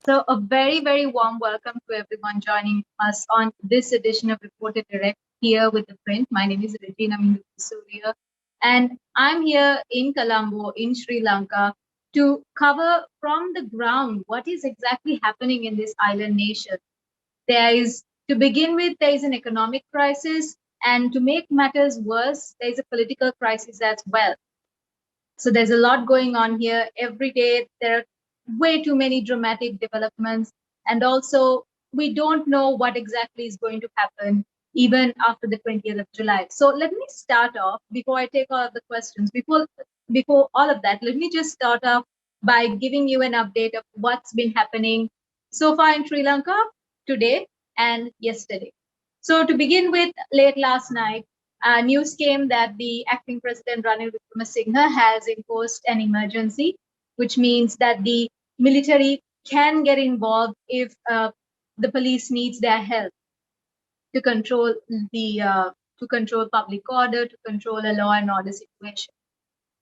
So a very, very warm welcome to everyone joining us on this edition of Reported Direct here with the print. My name is Regina Mihindukulasuriya, and I'm here in Colombo in Sri Lanka to cover from the ground what is exactly happening in this island nation. There is, to begin with, there is an economic crisis, and to make matters worse, there is a political crisis as well. So there's a lot going on here. Every day, there are way too many dramatic developments. And also, we don't know what exactly is going to happen even after the 20th of July. So let me start off before I take all of the questions. Before all of that, let me just start off by giving you an update of what's been happening so far in Sri Lanka today and yesterday. So to begin with, late last night, news came that the acting president Ranil Wickremesinghe has imposed an emergency, which means that the military can get involved if the police needs their help to control to control public order, to control a law and order situation.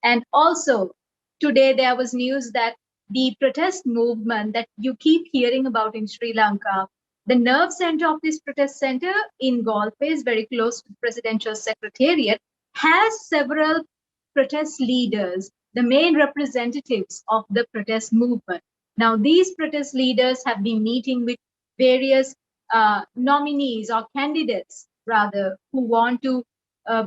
And also, today there was news that the protest movement that you keep hearing about in Sri Lanka, the nerve center of this protest center in Galway, very close to the presidential secretariat, has several protest leaders, the main representatives of the protest movement. Now, these protest leaders have been meeting with various nominees or candidates, rather, who want to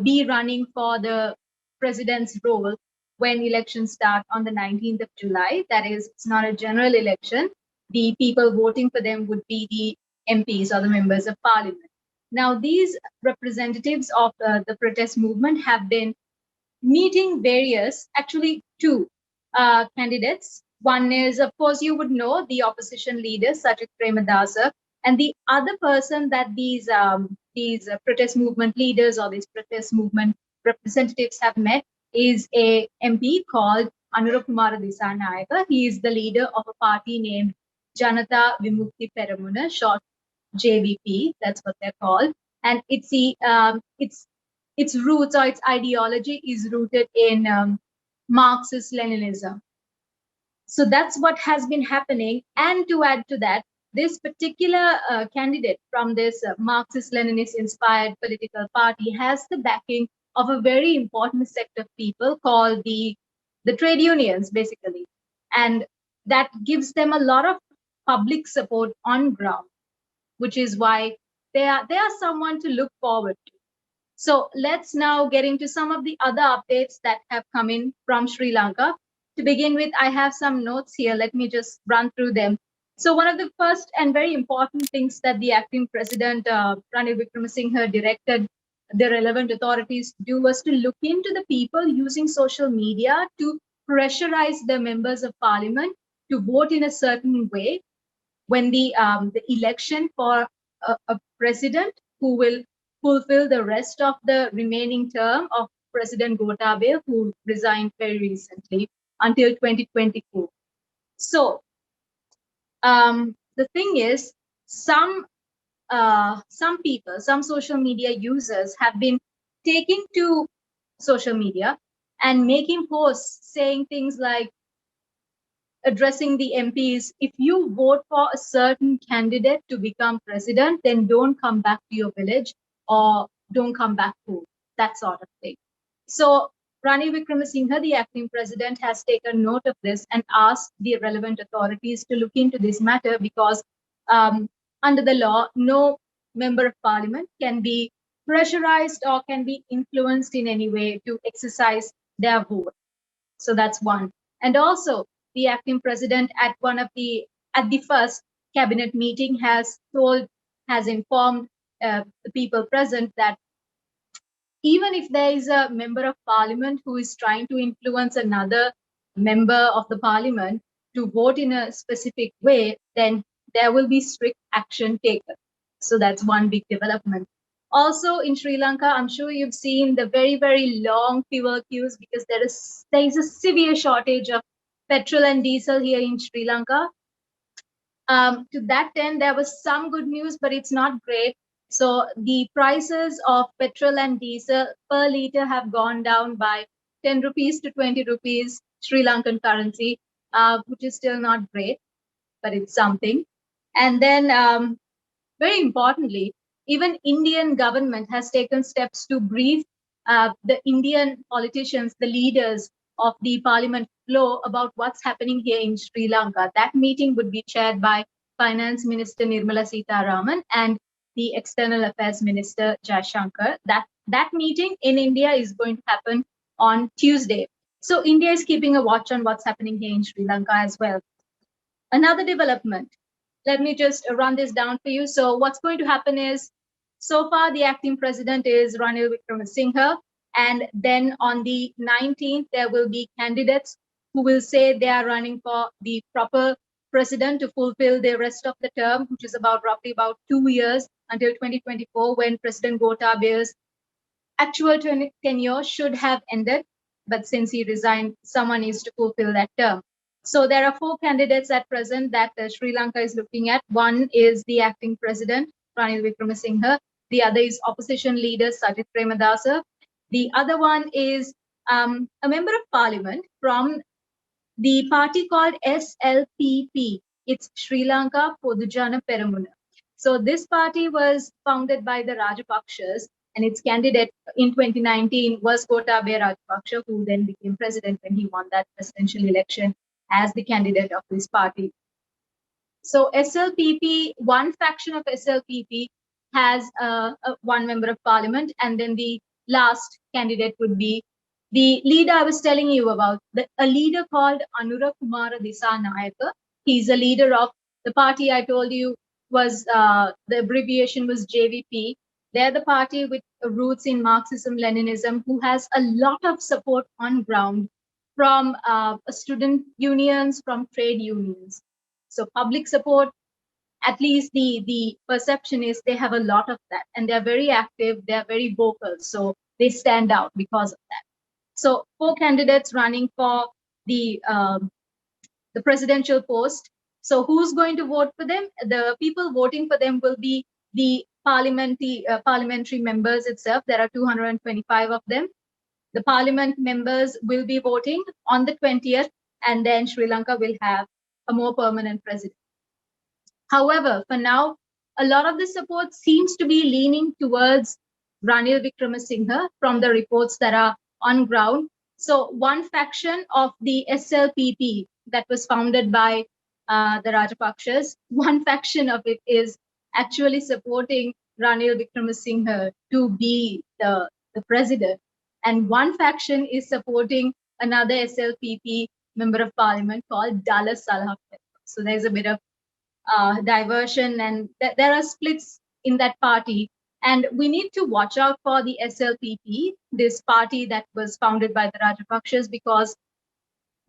be running for the president's role when elections start on the 19th of July. That is, it's not a general election. The people voting for them would be the MPs or the members of parliament. Now, these representatives of the protest movement have been meeting various, actually two candidates. One is, of course, you would know the opposition leader, Sajid Premadasa, and the other person that these protest movement leaders or these protest movement representatives have met is a MP called Anurakumara Disanayaka. He is the leader of a party named Janata Vimukti Peramuna, short JVP. That's what they're called, and its roots or its ideology is rooted in Marxist Leninism. So that's what has been happening. And to add to that, this particular candidate from this Marxist Leninist inspired political party has the backing of a very important sect of people called the trade unions, basically. And that gives them a lot of public support on ground, which is why they are someone to look forward to. So let's now get into some of the other updates that have come in from Sri Lanka. To begin with, I have some notes here. Let me just run through them. So one of the first and very important things that the acting president, Ranil Wickremesinghe, directed the relevant authorities to do was to look into the people using social media to pressurize the members of parliament to vote in a certain way when the election for a president who will fulfill the rest of the remaining term of President Gotabaya, who resigned very recently until 2024. So the thing is, some people, some social media users have been taking to social media and making posts saying things like, addressing the MPs, if you vote for a certain candidate to become president, then don't come back to your village or don't come back home, that sort of thing. So Ranil Wickremesinghe, the acting president, has taken note of this and asked the relevant authorities to look into this matter because under the law, no member of parliament can be pressurized or can be influenced in any way to exercise their vote. So that's one. And also, the acting president at the first cabinet meeting has informed the people present that even if there is a member of parliament who is trying to influence another member of the parliament to vote in a specific way, then there will be strict action taken. So that's one big development. Also in Sri Lanka, I'm sure you've seen the very, very long fuel queues because there is a severe shortage of petrol and diesel here in Sri Lanka. To that end, there was some good news, but it's not great. So the prices of petrol and diesel per liter have gone down by 10 rupees to 20 rupees Sri Lankan currency, which is still not great. but it's something. And then, very importantly, even Indian government has taken steps to brief the Indian politicians, the leaders of the parliament floor about what's happening here in Sri Lanka. That meeting would be chaired by Finance Minister Nirmala Sitharaman and the External Affairs Minister Jaishankar. That meeting in India is going to happen on Tuesday. So India is keeping a watch on what's happening here in Sri Lanka as well. Another development, let me just run this down for you. So what's going to happen is, so far the acting president is Ranil Wickremesinghe, and then on the 19th there will be candidates who will say they are running for the proper president to fulfill the rest of the term, which is roughly about 2 years until 2024, when President Gotabaia's actual tenure should have ended, but since he resigned, someone needs to fulfill that term. So there are 4 candidates at present that Sri Lanka is looking at. One is the acting president, Ranil Wickremesinghe. The other is opposition leader, Sajith Premadasa. The other one is a member of parliament from the party called SLPP. It's Sri Lanka Podujana Peramuna. So this party was founded by the Rajapakshas, and its candidate in 2019 was Gotabaya Rajapaksa, who then became president when he won that presidential election as the candidate of this party. So SLPP, one faction of SLPP has one member of parliament, and then the last candidate would be the leader I was telling you about, a leader called Anura Kumara Disanayaka. He's a leader of the party I told you was, the abbreviation was JVP. They're the party with roots in Marxism, Leninism, who has a lot of support on ground from student unions, from trade unions. So public support, at least the perception is they have a lot of that, and they're very active, they're very vocal, so they stand out because of that. So 4 candidates running for the presidential post. So who's going to vote for them? The people voting for them will be the parliamentary members itself. There are 225 of them. The parliament members will be voting on the 20th, and then Sri Lanka will have a more permanent president. However, for now, a lot of the support seems to be leaning towards Ranil Wickremesinghe from the reports that are on ground. So one faction of the SLPP that was founded by the Rajapakshas, one faction of it is actually supporting Ranil Wickremesinghe to be the president. And one faction is supporting another SLPP member of parliament called Dala Salha. So there's a bit of diversion, and there are splits in that party. And we need to watch out for the SLPP, this party that was founded by the Rajapakshas, because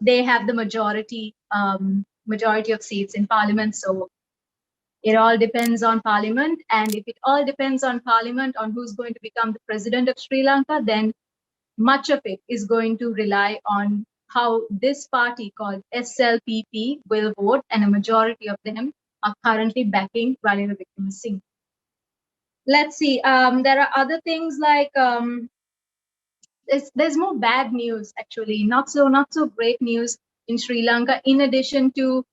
they have the majority of seats in parliament. So it all depends on parliament. And if it all depends on parliament, on who's going to become the president of Sri Lanka, then much of it is going to rely on how this party called SLPP will vote, and a majority of them are currently backing Ranil Wickremesinghe. Let's see. There are other things like there's more bad news, actually, not so great news in Sri Lanka. In addition to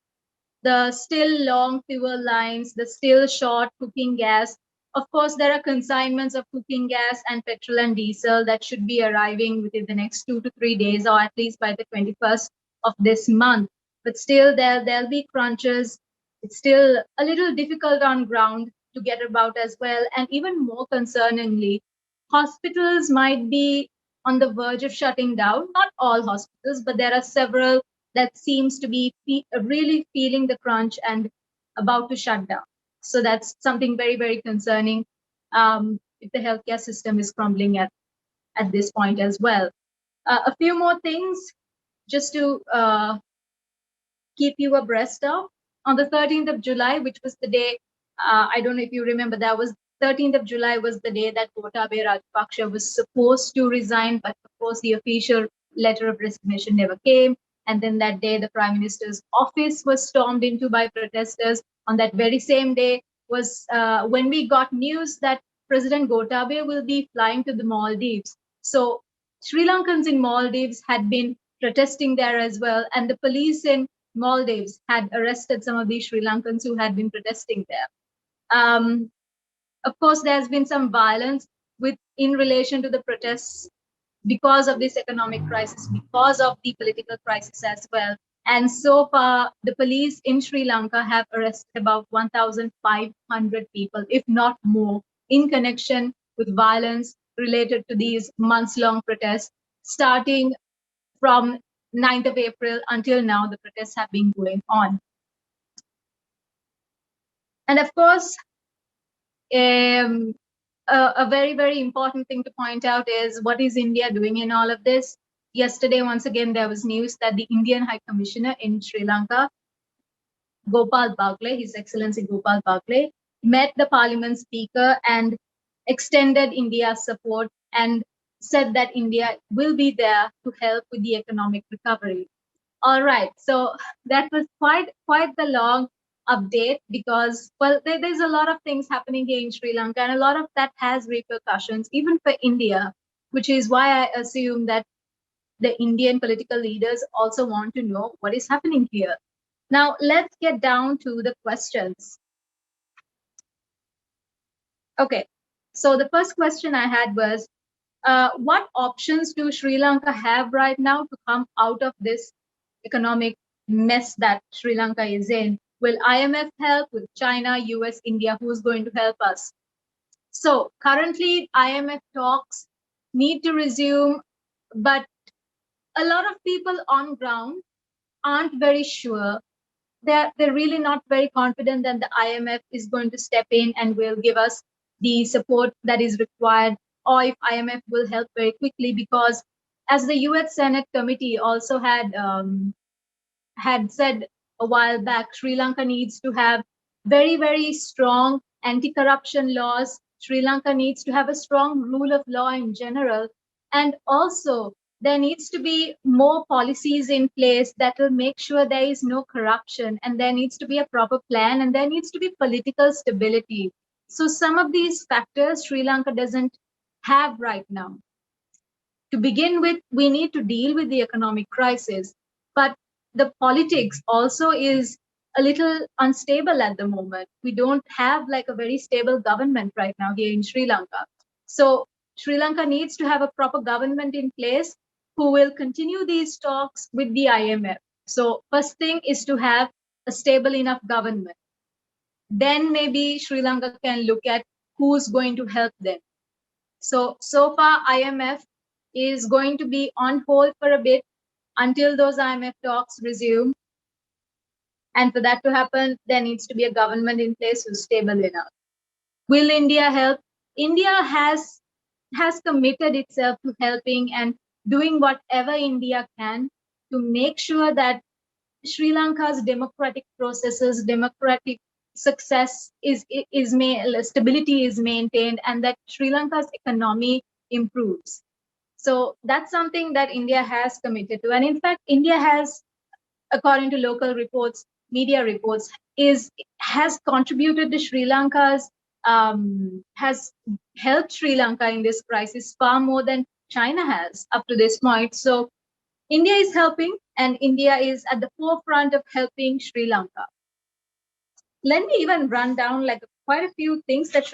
the still long fuel lines, the still short cooking gas. Of course, there are consignments of cooking gas and petrol and diesel that should be arriving within the next 2 to 3 days, or at least by the 21st of this month. But still, there'll be crunches. It's still a little difficult on ground to get about as well. And even more concerningly, hospitals might be on the verge of shutting down. Not all hospitals, but there are several that seems to be really feeling the crunch and about to shut down. So that's something very, very concerning if the healthcare system is crumbling at this point as well. A few more things just to keep you abreast of. On the 13th of July, which was the day, I don't know if you remember, that was 13th of July was the day that Gotabaya Rajapaksa was supposed to resign, but of course the official letter of resignation never came. And then that day, the Prime Minister's office was stormed into by protesters. On that very same day was when we got news that President Gotabaya will be flying to the Maldives. So Sri Lankans in Maldives had been protesting there as well. And the police in Maldives had arrested some of these Sri Lankans who had been protesting there. Of course, there's been some violence in relation to the protests because of this economic crisis, because of the political crisis as well. And so far, the police in Sri Lanka have arrested about 1,500 people, if not more, in connection with violence related to these months-long protests, starting from 9th of April until now. The protests have been going on. And of course, a very, very important thing to point out is what is India doing in all of this? Yesterday, once again, there was news that the Indian High Commissioner in Sri Lanka, Gopal Bagle, His Excellency Gopal Bagle, met the Parliament Speaker and extended India's support and said that India will be there to help with the economic recovery. All right, so that was quite the long update because, well, there's a lot of things happening here in Sri Lanka, and a lot of that has repercussions even for India, which is why I assume that the Indian political leaders also want to know what is happening here. Now, let's get down to the questions. Okay, so the first question I had was, what options do Sri Lanka have right now to come out of this economic mess that Sri Lanka is in? Will IMF help? Will China, US, India? Who's going to help us? So currently, IMF talks need to resume, but a lot of people on ground aren't very sure. They're really not very confident that the IMF is going to step in and will give us the support that is required, or if IMF will help very quickly, because as the US Senate committee also had said a while back, Sri Lanka needs to have very, very strong anti-corruption laws. Sri Lanka needs to have a strong rule of law in general. And also, there needs to be more policies in place that will make sure there is no corruption, and there needs to be a proper plan, and there needs to be political stability. So some of these factors Sri Lanka doesn't have right now. To begin with, we need to deal with the economic crisis, but the politics also is a little unstable at the moment. We don't have like a very stable government right now here in Sri Lanka. So Sri Lanka needs to have a proper government in place who will continue these talks with the IMF. So first thing is to have a stable enough government. Then maybe Sri Lanka can look at who's going to help them. So far, IMF is going to be on hold for a bit until those IMF talks resume. And for that to happen, there needs to be a government in place who's stable enough. Will India help? India has committed itself to helping and doing whatever India can to make sure that Sri Lanka's democratic processes, democratic success stability is maintained, and that Sri Lanka's economy improves. So that's something that India has committed to. And in fact, India has, according to local reports, media reports, has contributed to Sri Lanka's, has helped Sri Lanka in this crisis far more than China has up to this point. So India is helping, and India is at the forefront of helping Sri Lanka. Let me even run down like quite a few things that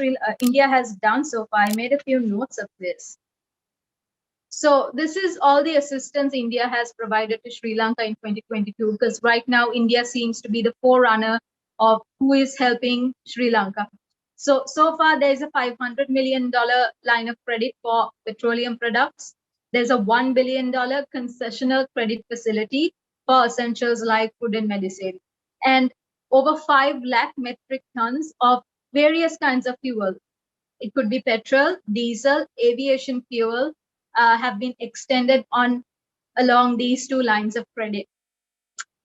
India has done so far. I made a few notes of this. So this is all the assistance India has provided to Sri Lanka in 2022, because right now India seems to be the forerunner of who is helping Sri Lanka. So far there is a $500 million line of credit for petroleum products. There's a $1 billion concessional credit facility for essentials like food and medicine, and over 5 lakh metric tons of various kinds of fuel. It could be petrol, diesel, aviation fuel, have been extended along these two lines of credit.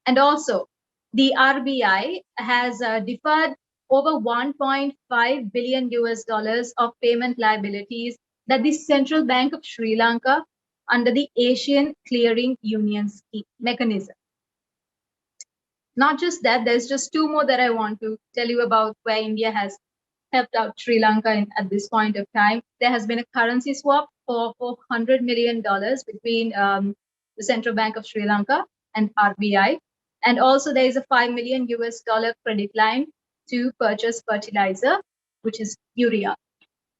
And also, the RBI has deferred over 1.5 billion US dollars of payment liabilities that the Central Bank of Sri Lanka under the Asian Clearing Union scheme mechanism. Not just that, there's just two more that I want to tell you about where India has helped out Sri Lanka at this point of time. There has been a currency swap for $400 million between the Central Bank of Sri Lanka and RBI. And also there is a $5 million credit line to purchase fertilizer, which is urea.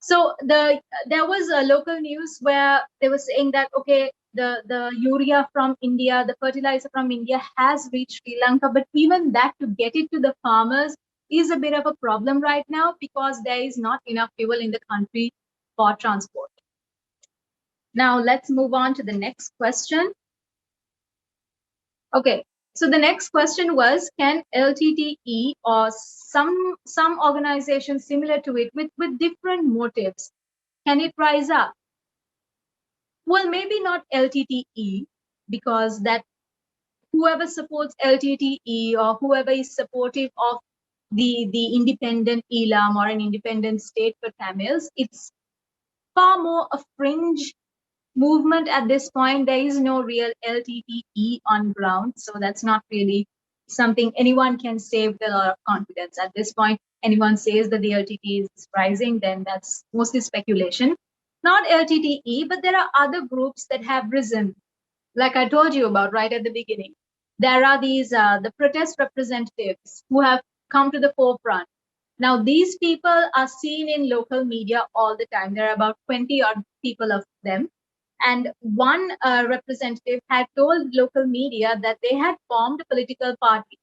So there was a local news where they were saying that, okay, the urea from India, the fertilizer from India has reached Sri Lanka, but even that, to get it to the farmers is a bit of a problem right now, because there is not enough fuel in the country for transport. Now let's move on to the next question. Okay, so the next question was, can LTTE or some organization similar to it with different motives, can it rise up? Well, maybe not LTTE, because that whoever supports LTTE or whoever is supportive of the independent Elam or an independent state for Tamils, it's far more a fringe movement at this point. There is no real LTTE on ground, so that's not really something anyone can say with a lot of confidence at this point. Anyone says that the LTTE is rising, then that's mostly speculation. Not LTTE, but there are other groups that have risen, like I told you about right at the beginning. There are these the protest representatives who have come to the forefront. Now these people are seen in local media all the time. There are about 20 odd people of them, and one representative had told local media that they had formed a political party.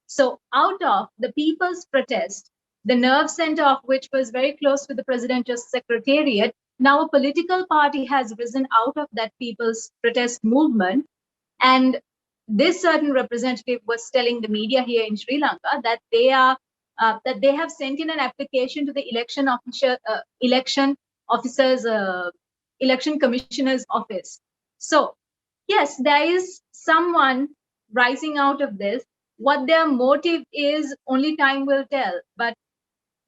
So out of the people's protest, the nerve center of which was very close to the presidential secretariat, now a political party has risen out of that people's protest movement. And this certain representative was telling the media here in Sri Lanka that they have sent in an application to the election commissioner's office. So yes, there is someone rising out of this. What their motive is, only time will tell. But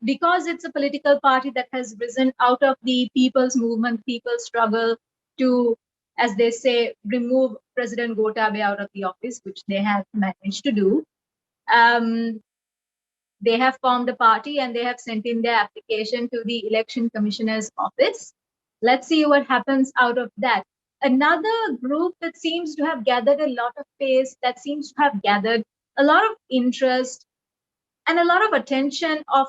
because it's a political party that has risen out of the people's movement, people's struggle to, as they say, remove President Gotabaya out of the office, which they have managed to do. They have formed a party and they have sent in their application to the election commissioner's office. Let's see what happens out of that. Another group that seems to have gathered a lot of pace, that seems to have gathered a lot of interest and a lot of attention of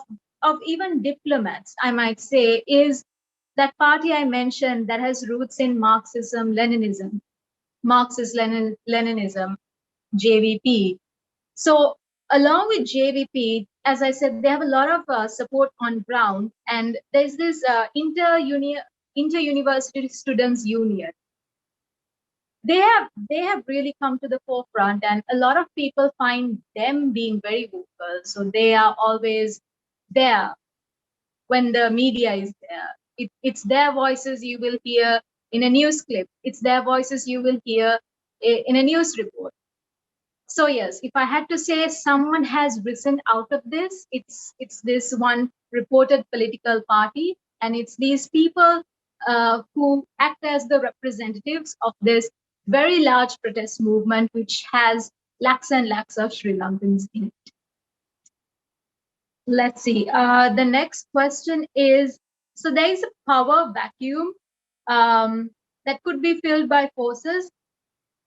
even diplomats, I might say, is that party I mentioned that has roots in Marxism, Leninism, Leninism, JVP. So along with JVP, as I said, they have a lot of support on ground, and there's this inter-university students union. They have really come to the forefront, and a lot of people find them being very vocal. So they are always there when the media is there. It's their voices you will hear in a news clip. It's their voices you will hear in a news report. So yes, if I had to say someone has risen out of this, it's this one reported political party, and it's these people who act as the representatives of this very large protest movement, which has lakhs and lakhs of Sri Lankans in it. Let's see. The next question is, so there is a power vacuum that could be filled by forces,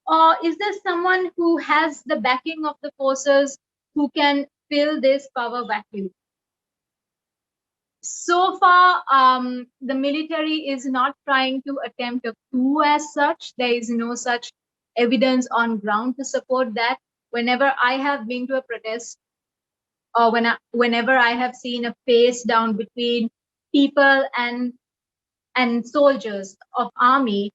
or is there someone who has the backing of the forces who can fill this power vacuum? So far, the military is not trying to attempt a coup as such. There is no such evidence on ground to support that. Whenever I have been to a protest, or whenever I have seen a face down between people and soldiers of army,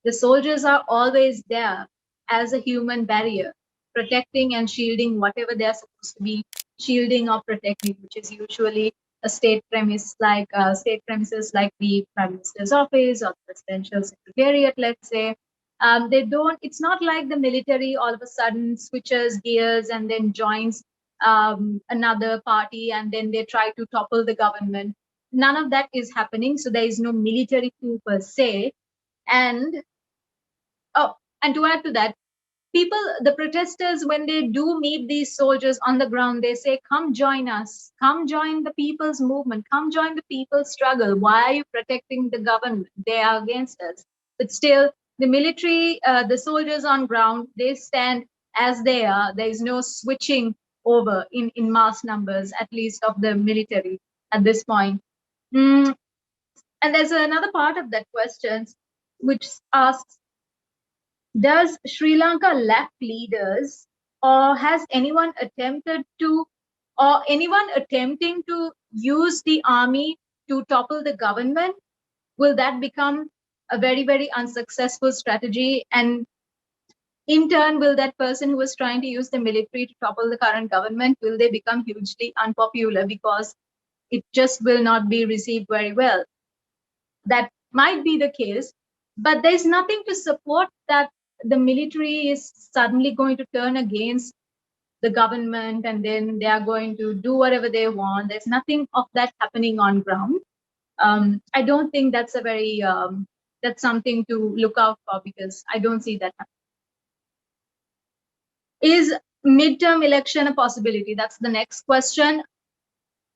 the soldiers are always there as a human barrier, protecting and shielding whatever they're supposed to be shielding or protecting, which is usually a state premises like the Prime Minister's office or the Presidential Secretariat, let's say. It's not like the military all of a sudden switches gears and then joins another party and then they try to topple the government. None of that is happening. So there is no military coup per se. And to add to that, the protesters, when they do meet these soldiers on the ground, they say, come join us, come join the people's movement, come join the people's struggle. Why are you protecting the government? They are against us. But still, the military, the soldiers on ground, they stand as they are. There is no switching over in mass numbers, at least of the military at this point. And there's another part of that question which asks, does Sri Lanka lack leaders, or has anyone attempted to, or anyone attempting to use the army to topple the government? Will that become a very, very unsuccessful strategy? And in turn, will that person who was trying to use the military to topple the current government, will they become hugely unpopular because it just will not be received very well? That might be the case, but there's nothing to support that the military is suddenly going to turn against the government and then they are going to do whatever they want. There's nothing of that happening on ground. I don't think that's that's something to look out for, because I don't see that happening. Is midterm election a possibility? That's the next question.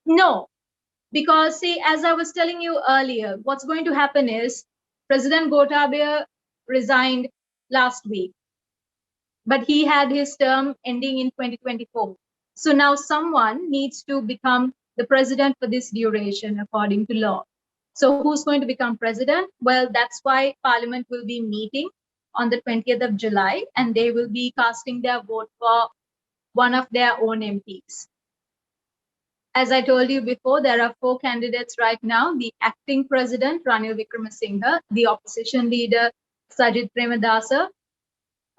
No, because see, as I was telling you earlier, what's going to happen is President Gotabaya resigned last week, but he had his term ending in 2024. So now someone needs to become the president for this duration according to law. So who's going to become president? Well, that's why Parliament will be meeting on the 20th of July, and they will be casting their vote for one of their own MPs. As I told you before, there are 4 candidates right now: the acting president, Ranil Wickremesinghe, the opposition leader, Sajid Premadasa,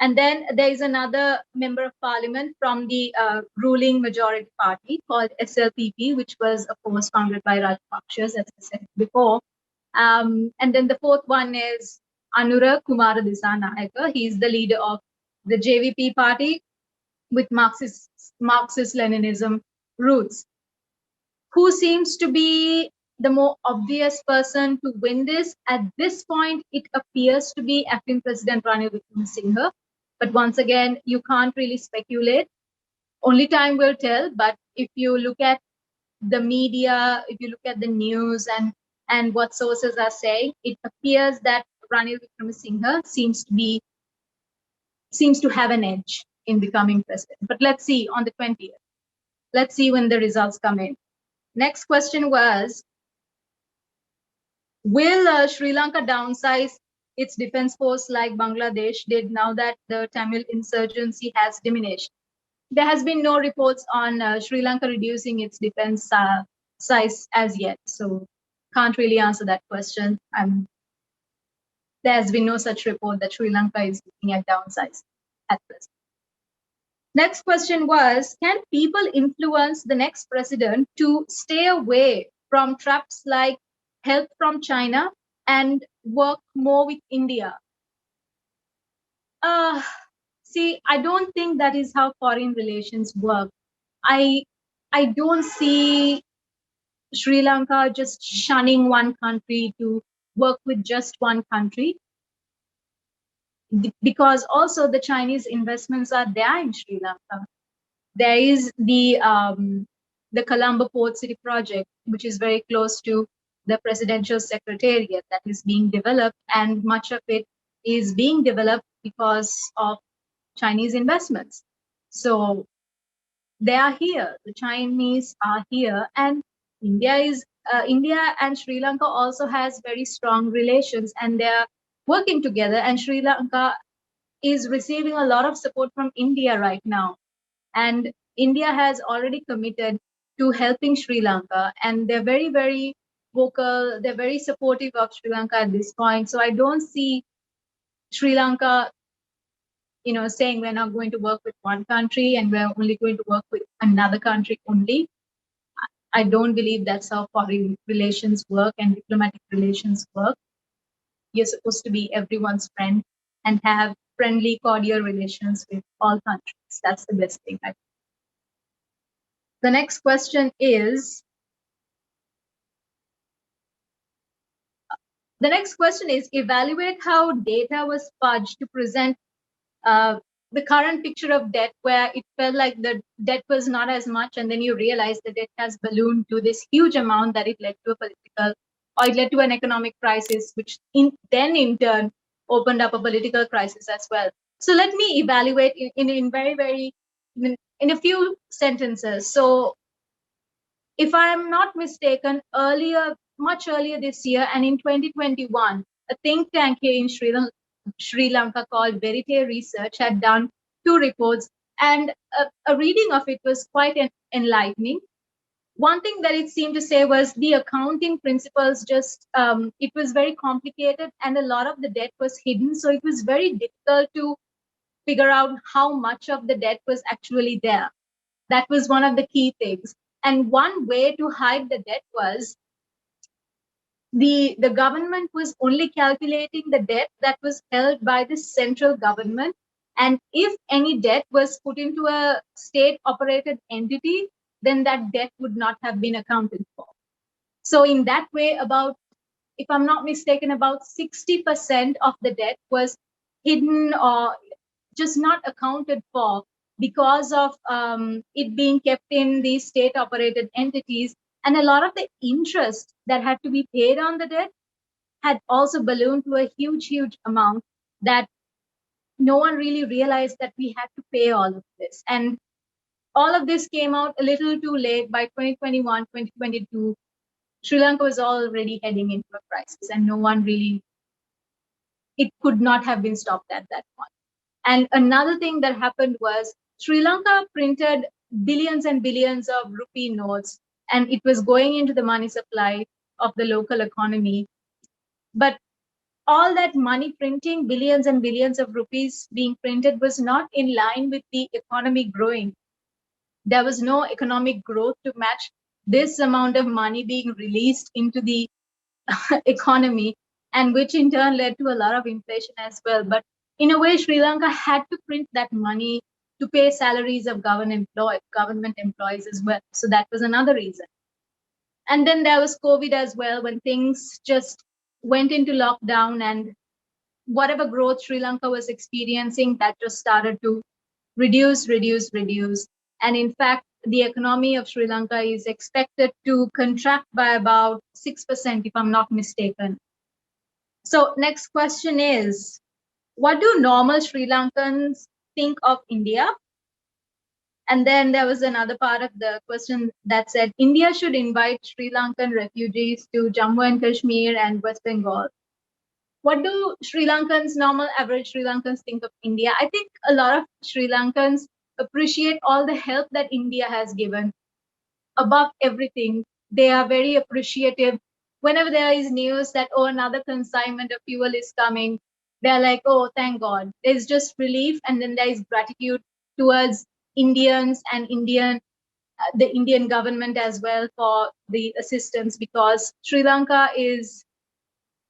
and then there is another member of parliament from the ruling majority party called SLPP, which was, of course, founded by Rajapaksa, as I said before. And then the 4th one is Anura Kumara Disanayake. He is the leader of the JVP party with Marxist-Leninism roots. Who seems to be the more obvious person to win this? At this point, it appears to be acting President Ranil Wickremesinghe. But once again, you can't really speculate. Only time will tell. But if you look at the media, if you look at the news and what sources are saying, it appears that Ranil Wickremesinghe seems to have an edge in becoming president. But let's see on the 20th. Let's see when the results come in. Next question was, will Sri Lanka downsize its defense force like Bangladesh did now that the Tamil insurgency has diminished? There has been no reports on Sri Lanka reducing its defense size as yet, so can't really answer that question. There has been no such report that Sri Lanka is looking at downsize at present. Next question was, can people influence the next president to stay away from traps like help from China and work more with India? See, I don't think that is how foreign relations work. I don't see Sri Lanka just shunning one country to work with just one country, because also the Chinese investments are there in Sri Lanka. There is the Colombo Port City project, which is very close to the presidential secretariat that is being developed, and much of it is being developed because of Chinese investments. So they are here. The Chinese are here, and India and Sri Lanka also has very strong relations, and they are working together. And Sri Lanka is receiving a lot of support from India right now. And India has already committed to helping Sri Lanka, and they're very, very vocal. They're very supportive of Sri Lanka at this point. So I don't see Sri Lanka, saying we're not going to work with one country and we're only going to work with another country only. I don't believe that's how foreign relations work and diplomatic relations work. You're supposed to be everyone's friend and have friendly, cordial relations with all countries. That's the best thing. The next question is, evaluate how data was fudged to present the current picture of debt, where it felt like the debt was not as much, and then you realize the debt has ballooned to this huge amount that it led to an economic crisis, which in turn opened up a political crisis as well. So let me evaluate in very, very, in a few sentences. So if I am not mistaken, much earlier this year, and in 2021, a think tank here in Sri Lanka called Verite Research had done two reports, and a reading of it was quite enlightening. One thing that it seemed to say was the accounting principles it was very complicated, and a lot of the debt was hidden. So it was very difficult to figure out how much of the debt was actually there. That was one of the key things. And one way to hide the debt was the government was only calculating the debt that was held by the central government. And if any debt was put into a state operated entity, then that debt would not have been accounted for. So in that way, if I'm not mistaken, about 60% of the debt was hidden or just not accounted for because of it being kept in these state operated entities. And a lot of the interest that had to be paid on the debt had also ballooned to a huge, huge amount that no one really realized that we had to pay all of this. And all of this came out a little too late. By 2021, 2022, Sri Lanka was already heading into a crisis, and no one really, it could not have been stopped at that point. And another thing that happened was Sri Lanka printed billions and billions of rupee notes, and it was going into the money supply of the local economy. But all that money printing, billions and billions of rupees being printed, was not in line with the economy growing. There was no economic growth to match this amount of money being released into the economy, and which in turn led to a lot of inflation as well. But in a way, Sri Lanka had to print that money to pay salaries of government employees as well. So that was another reason. And then there was COVID as well, when things just went into lockdown, and whatever growth Sri Lanka was experiencing, that just started to reduce. And in fact, the economy of Sri Lanka is expected to contract by about 6%, if I'm not mistaken. So next question is, what do normal Sri Lankans think of India? And then there was another part of the question that said, India should invite Sri Lankan refugees to Jammu and Kashmir and West Bengal. What do normal average Sri Lankans think of India? I think a lot of Sri Lankans appreciate all the help that India has given. Above everything, they are very appreciative. Whenever there is news that, oh, another consignment of fuel is coming, they're like, oh, thank God. There's just relief, and then there is gratitude towards Indians and the Indian government as well for the assistance, because Sri Lanka is,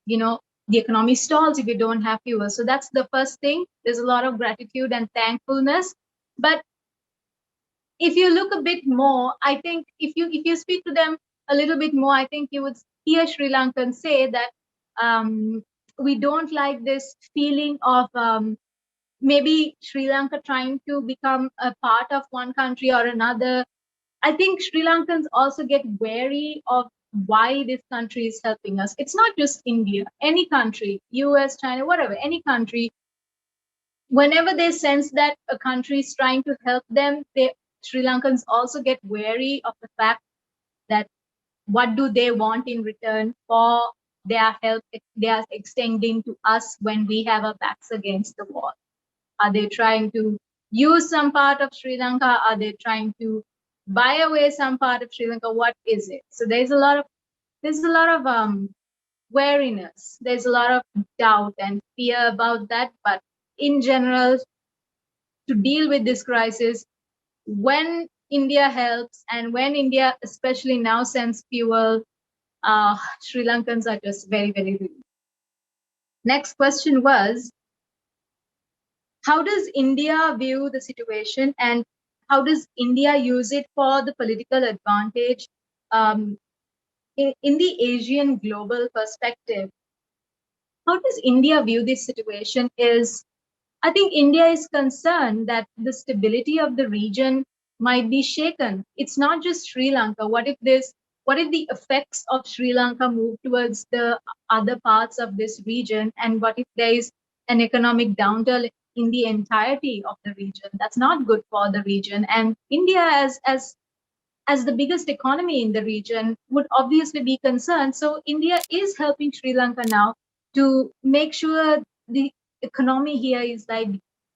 the economy stalls if you don't have fuel. So that's the first thing. There's a lot of gratitude and thankfulness. But if you look a bit more, I think if you speak to them a little bit more, I think you would hear Sri Lankans say that we don't like this feeling of maybe Sri Lanka trying to become a part of one country or another. I think Sri Lankans also get wary of why this country is helping us. It's not just India, any country, US, China, whatever, any country. Whenever they sense that a country is trying to help them, Sri Lankans also get wary of the fact that what do they want in return for their help they are extending to us when we have our backs against the wall. Are they trying to use some part of Sri Lanka? Are they trying to buy away some part of Sri Lanka? What is it? So there's a lot of wariness. There's a lot of doubt and fear about that. But in general, to deal with this crisis, when India helps, and when India especially now sends fuel, Sri Lankans are just very, very relieved. Next question was, how does India view the situation, and how does India use it for the political advantage in the Asian global perspective? How does India view this situation is, I think India is concerned that the stability of the region might be shaken. It's not just Sri Lanka. What if the effects of Sri Lanka move towards the other parts of this region? And what if there is an economic downturn in the entirety of the region. That's not good for the region. And India, as the biggest economy in the region, would obviously be concerned. So India is helping Sri Lanka now to make sure the economy here is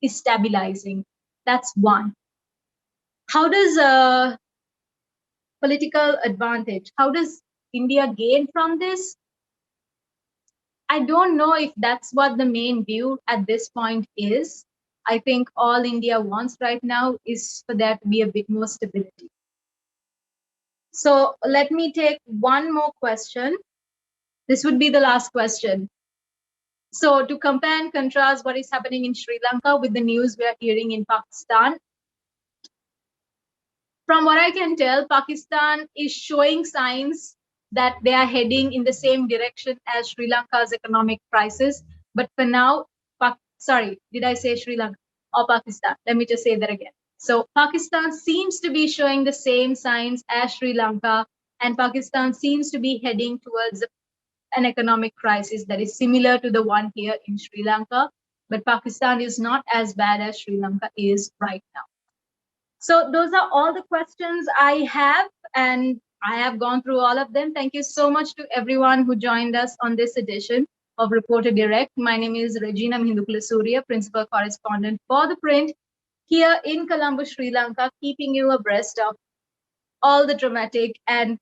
stabilizing. That's one. How does political advantage? How does India gain from this? I don't know if that's what the main view at this point is. I think all India wants right now is for there to be a bit more stability. So let me take one more question. This would be the last question. So to compare and contrast what is happening in Sri Lanka with the news we are hearing in Pakistan, from what I can tell, Pakistan is showing signs that they are heading in the same direction as Sri Lanka's economic crisis. But for now, sorry, did I say Sri Lanka or Pakistan? Let me just say that again. So Pakistan seems to be showing the same signs as Sri Lanka, and Pakistan seems to be heading towards an economic crisis that is similar to the one here in Sri Lanka. But Pakistan is not as bad as Sri Lanka is right now. So those are all the questions I have, and I have gone through all of them. Thank you so much to everyone who joined us on this edition of Reporter Direct. My name is Regina Mihindukulasuriya, Principal Correspondent for The Print, here in Colombo, Sri Lanka, keeping you abreast of all the dramatic and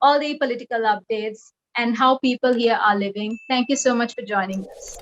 all the political updates and how people here are living. Thank you so much for joining us.